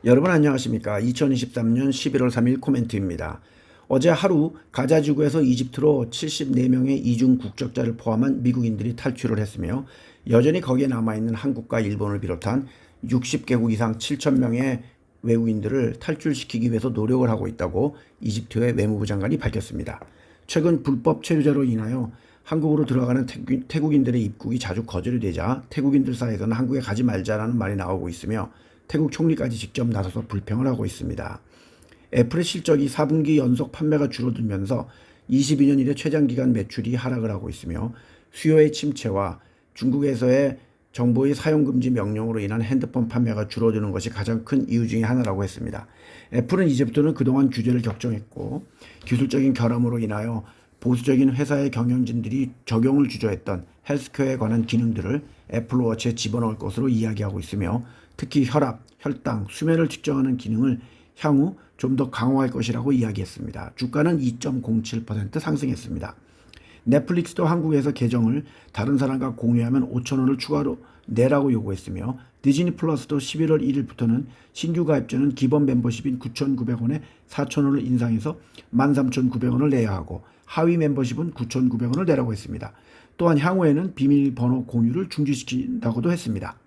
여러분 안녕하십니까? 2023년 11월 3일 코멘트입니다. 어제 하루 가자 지구에서 이집트로 74명의 이중 국적자를 포함한 미국인들이 탈출을 했으며 여전히 거기에 남아있는 한국과 일본을 비롯한 60개국 이상 7,000명의 외국인들을 탈출시키기 위해서 노력을 하고 있다고 이집트의 외무부 장관이 밝혔습니다. 최근 불법 체류자로 인하여 한국으로 들어가는 태국인들의 입국이 자주 거절이 되자 태국인들 사이에서는 한국에 가지 말자라는 말이 나오고 있으며 태국 총리까지 직접 나서서 불평을 하고 있습니다. 애플의 실적이 4분기 연속 판매가 줄어들면서 22년 이래 최장기간 매출이 하락을 하고 있으며 수요의 침체와 중국에서의 정부의 사용금지 명령으로 인한 핸드폰 판매가 줄어드는 것이 가장 큰 이유 중에 하나라고 했습니다. 애플은 이제부터는 그동안 규제를 격정했고 기술적인 결함으로 인하여 보수적인 회사의 경영진들이 적용을 주저했던 헬스케어에 관한 기능들을 애플워치에 집어넣을 것으로 이야기하고 있으며 특히 혈압, 혈당, 수면을 측정하는 기능을 향후 좀 더 강화할 것이라고 이야기했습니다. 주가는 2.07% 상승했습니다. 넷플릭스도 한국에서 계정을 다른 사람과 공유하면 5,000원을 추가로 내라고 요구했으며 디즈니 플러스도 11월 1일부터는 신규 가입자는 기본 멤버십인 9,900원에 4,000원을 인상해서 13,900원을 내야 하고 하위 멤버십은 9,900원을 내라고 했습니다. 또한 향후에는 비밀번호 공유를 중지시킨다고도 했습니다.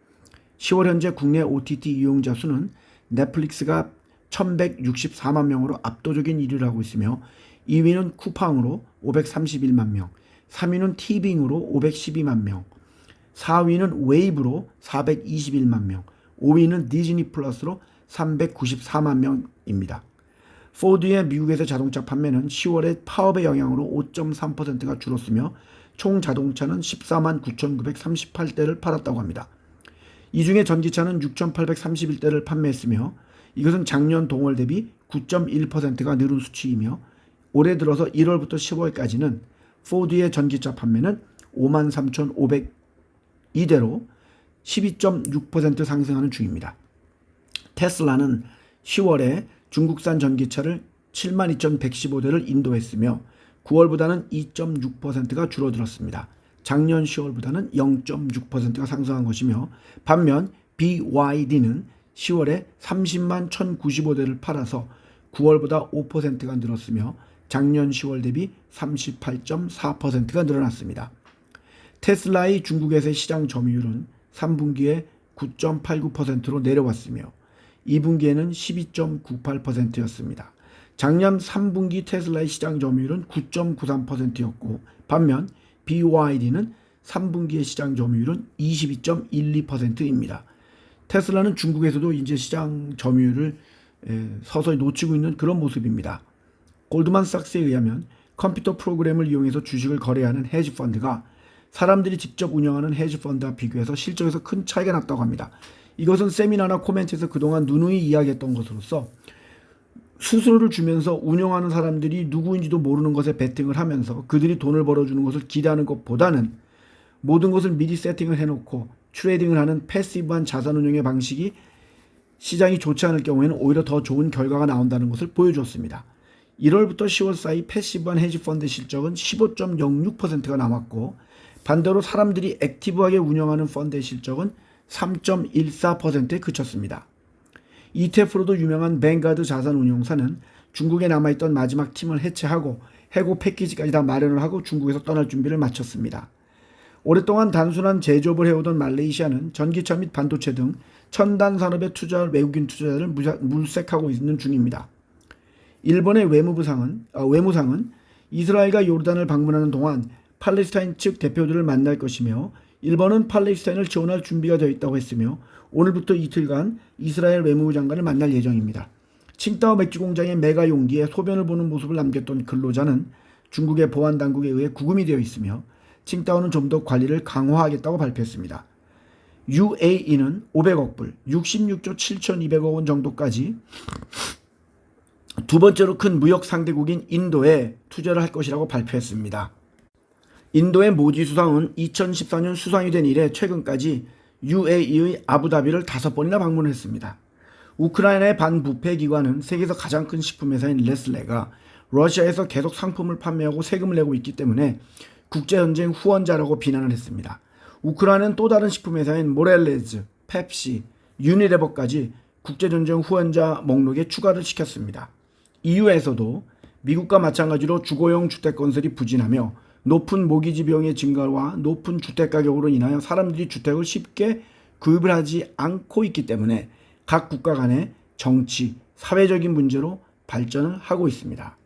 10월 현재 국내 OTT 이용자 수는 넷플릭스가 1,164만 명으로 압도적인 1위를 하고 있으며 2위는 쿠팡으로 531만 명, 3위는 티빙으로 512만 명, 4위는 웨이브로 421만 명, 5위는 디즈니 플러스로 394만 명입니다. 포드의 미국에서 자동차 판매는 10월에 파업의 영향으로 5.3%가 줄었으며 총 자동차는 14만 9,938대를 팔았다고 합니다. 이 중에 전기차는 6,831대를 판매했으며 이것은 작년 동월 대비 9.1%가 늘은 수치이며 올해 들어서 1월부터 10월까지는 포드의 전기차 판매는 53,502대로 12.6% 상승하는 중입니다. 테슬라는 10월에 중국산 전기차를 72,115대를 인도했으며 9월보다는 2.6%가 줄어들었습니다. 작년 10월보다는 0.6%가 상승한 것이며 반면 BYD는 10월에 30만 1,095대를 팔아서 9월보다 5%가 늘었으며 작년 10월 대비 38.4%가 늘어났습니다. 테슬라의 중국에서의 시장 점유율은 3분기에 9.89%로 내려왔으며 2분기에는 12.98%였습니다. 작년 3분기 테슬라의 시장 점유율은 9.93%였고 반면 BYD는 3분기의 시장 점유율은 22.12%입니다. 테슬라는 중국에서도 이제 시장 점유율을 서서히 놓치고 있는 그런 모습입니다. 골드만삭스에 의하면 컴퓨터 프로그램을 이용해서 주식을 거래하는 헤지펀드가 사람들이 직접 운영하는 헤지펀드와 비교해서 실적에서 큰 차이가 났다고 합니다. 이것은 세미나나 코멘트에서 그동안 누누이 이야기했던 것으로서 수수료를 주면서 운영하는 사람들이 누구인지도 모르는 것에 베팅을 하면서 그들이 돈을 벌어주는 것을 기대하는 것보다는 모든 것을 미리 세팅을 해놓고 트레이딩을 하는 패시브한 자산운용의 방식이 시장이 좋지 않을 경우에는 오히려 더 좋은 결과가 나온다는 것을 보여줬습니다. 1월부터 10월 사이 패시브한 헤지펀드 실적은 15.06%가 남았고 반대로 사람들이 액티브하게 운영하는 펀드의 실적은 3.14%에 그쳤습니다. ETF로도 유명한 뱅가드 자산운용사는 중국에 남아있던 마지막 팀을 해체하고 해고 패키지까지 다 마련을 하고 중국에서 떠날 준비를 마쳤습니다. 오랫동안 단순한 제조업을 해오던 말레이시아는 전기차 및 반도체 등 첨단 산업에 투자할 외국인 투자자를 물색하고 있는 중입니다. 일본의 외무상은 이스라엘과 요르단을 방문하는 동안 팔레스타인 측 대표들을 만날 것이며 일본은 팔레스타인을 지원할 준비가 되어 있다고 했으며 오늘부터 이틀간 이스라엘 외무부 장관을 만날 예정입니다. 칭따오 맥주 공장의 메가 용기에 소변을 보는 모습을 남겼던 근로자는 중국의 보안 당국에 의해 구금이 되어 있으며 칭따오는 좀 더 관리를 강화하겠다고 발표했습니다. UAE는 500억 불, 66조 7,200억 원 정도까지 두 번째로 큰 무역 상대국인 인도에 투자를 할 것이라고 발표했습니다. 인도의 모디 수상은 2014년 수상이 된 이래 최근까지 UAE의 아부다비를 5번이나 방문을 했습니다. 우크라이나의 반부패 기관은 세계에서 가장 큰 식품회사인 네슬레가 러시아에서 계속 상품을 판매하고 세금을 내고 있기 때문에 국제전쟁 후원자라고 비난을 했습니다. 우크라이나는 또 다른 식품회사인 모렐레즈, 펩시, 유니레버까지 국제전쟁 후원자 목록에 추가를 시켰습니다. EU에서도 미국과 마찬가지로 주거용 주택 건설이 부진하며 높은 모기지 비용의 증가와 높은 주택 가격으로 인하여 사람들이 주택을 쉽게 구입을 하지 않고 있기 때문에 각 국가 간의 정치, 사회적인 문제로 발전을 하고 있습니다.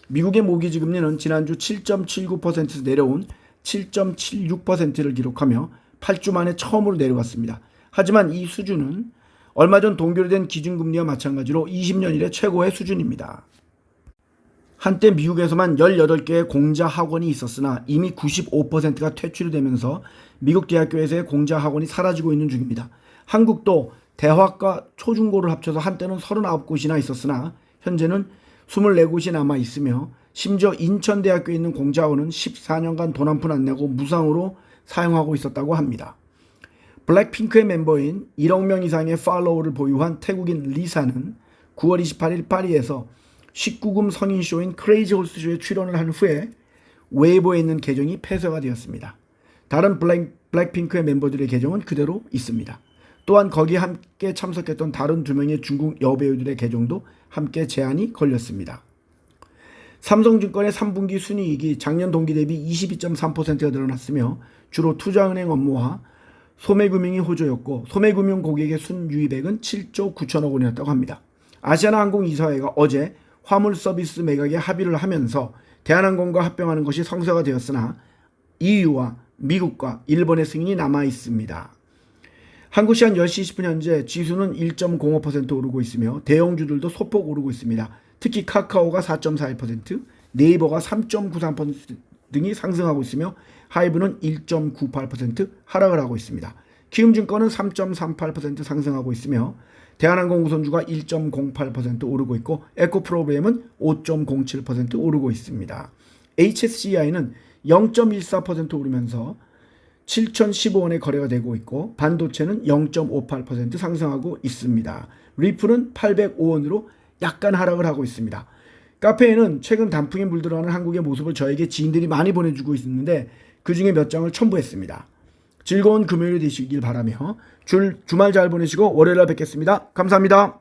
미국의 모기지 금리는 지난주 7.79%에서 내려온 7.76%를 기록하며 8주 만에 처음으로 내려왔습니다. 하지만 이 수준은 얼마 전 동결된 기준금리와 마찬가지로 20년 이래 최고의 수준입니다. 한때 미국에서만 18개의 공자 학원이 있었으나 이미 95%가 퇴출이 되면서 미국 대학교에서의 공자 학원이 사라지고 있는 중입니다. 한국도 대학과 초중고를 합쳐서 한때는 39곳이나 있었으나 현재는 24곳이 남아 있으며 심지어 인천대학교에 있는 공자학원은 14년간 돈 한 푼 안 내고 무상으로 사용하고 있었다고 합니다. 블랙핑크의 멤버인 1억 명 이상의 팔로워를 보유한 태국인 리사는 9월 28일 파리에서 19금 성인 쇼인 크레이지 홀스 쇼에 출연을 한 후에 웨이보에 있는 계정이 폐쇄가 되었습니다. 다른 블랙핑크의 멤버들의 계정은 그대로 있습니다. 또한 거기에 함께 참석했던 다른 2명의 중국 여배우들의 계정도 함께 제한이 걸렸습니다. 삼성증권의 3분기 순이익이 작년 동기 대비 22.3%가 늘어났으며 주로 투자은행 업무와 소매금융이 호조였고 소매금융 고객의 순유입액은 7조 9천억 원이었다고 합니다. 아시아나항공 이사회가 어제 화물 서비스 매각에 합의를 하면서 대한항공과 합병하는 것이 성사가 되었으나 EU와 미국과 일본의 승인이 남아 있습니다. 한국 시간 10시 20분 현재 지수는 1.05% 오르고 있으며 대형주들도 소폭 오르고 있습니다. 특히 카카오가 4.41%, 네이버가 3.93% 등이 상승하고 있으며 하이브는 1.98% 하락을 하고 있습니다. 키움증권은 3.38% 상승하고 있으며 대한항공 우선주가 1.08% 오르고 있고 에코프로비엠은 5.07% 오르고 있습니다. HSCI는 0.14% 오르면서 7,015원에 거래가 되고 있고 반도체는 0.58% 상승하고 있습니다. 리플은 805원으로 약간 하락을 하고 있습니다. 카페에는 최근 단풍에 물들어가는 한국의 모습을 저에게 지인들이 많이 보내주고 있는데 그 중에 몇 장을 첨부했습니다. 즐거운 금요일 되시길 바라며 주말 잘 보내시고 월요일에 뵙겠습니다. 감사합니다.